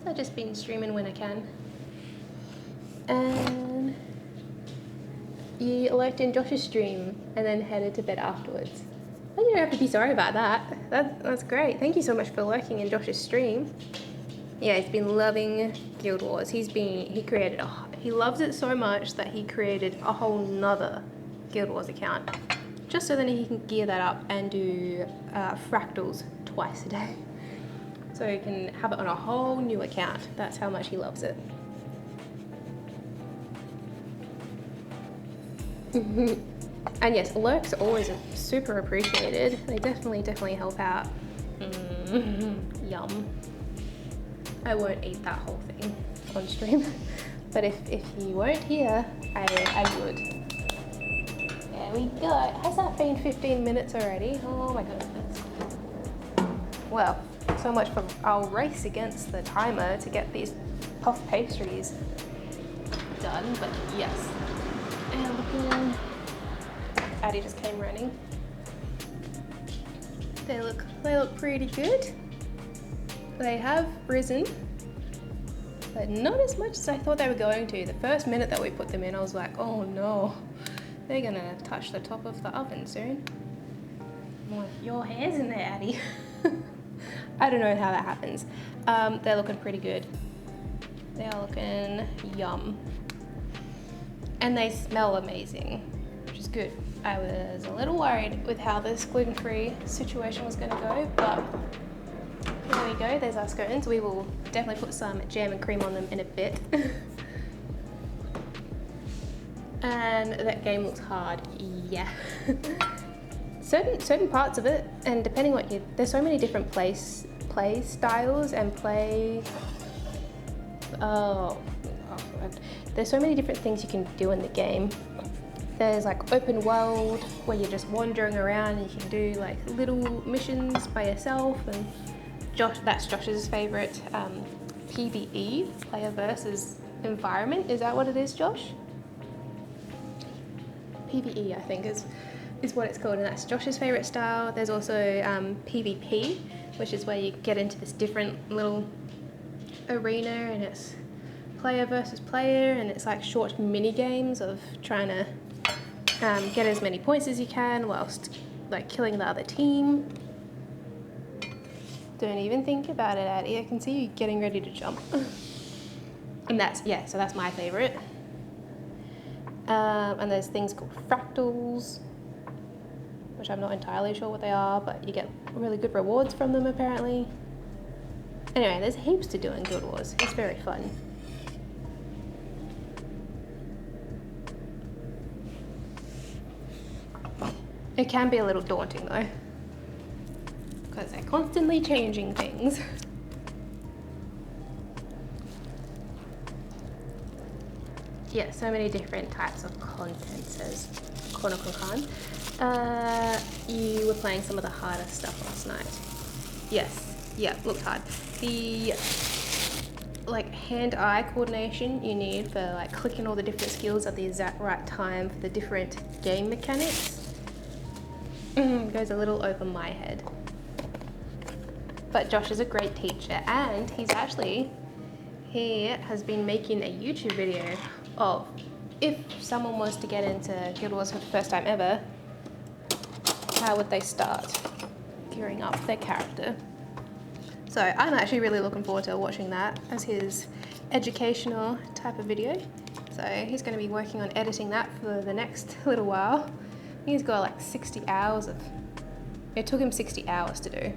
I've just been streaming when I can. And you lurked in Josh's stream and then headed to bed afterwards. Well, you don't have to be sorry about that. That's great. Thank you so much for lurking in Josh's stream. Yeah, he's been loving Guild Wars. He loves it so much that he created a whole nother Guild Wars account just so that he can gear that up and do fractals twice a day. So he can have it on a whole new account. That's how much he loves it. And yes, lurks are always super appreciated. They definitely help out. Yum. I won't eat that whole thing on stream, but if you weren't here, I would. There we go. Has that been 15 minutes already? Oh my goodness. Well, so much for our race against the timer to get these puff pastries done, but yes. And looking, Addie just came running. They look pretty good. They have risen, but not as much as I thought they were going to. The first minute that we put them in, I was like, oh no, they're gonna touch the top of the oven soon. I'm like, your hair's in there, Addie. I don't know how that happens. They're looking pretty good. They are looking yum. And they smell amazing, which is good. I was a little worried with how this gluten-free situation was gonna go, but there we go, there's our scones. We will definitely put some jam and cream on them in a bit. And that game looks hard, yeah. certain parts of it, and depending what there's so many different play styles and there's so many different things you can do in the game. There's like open world where you're just wandering around and you can do like little missions by yourself, and that's Josh's favorite PvE, player versus environment. Is that what it is, Josh? PvE, I think is what it's called, and that's Josh's favorite style. There's also PvP, which is where you get into this different little arena, and it's player versus player, and it's like short mini games of trying to get as many points as you can whilst like killing the other team. Don't even think about it, Addie. I can see you getting ready to jump. And so that's my favorite. And there's things called fractals, which I'm not entirely sure what they are, but you get really good rewards from them apparently. Anyway, there's heaps to do in Guild Wars. It's very fun. It can be a little daunting though, because they're constantly changing things. Yeah, so many different types of content, says Konokokan. You were playing some of the harder stuff last night. Yes, yeah, looked hard. The like hand-eye coordination you need for like clicking all the different skills at the exact right time for the different game mechanics goes a little over my head. But Josh is a great teacher, and he has been making a YouTube video of if someone was to get into Guild Wars for the first time ever, how would they start gearing up their character. So I'm actually really looking forward to watching that as his educational type of video. So he's going to be working on editing that for the next little while. He's got like 60 hours it took him 60 hours to do.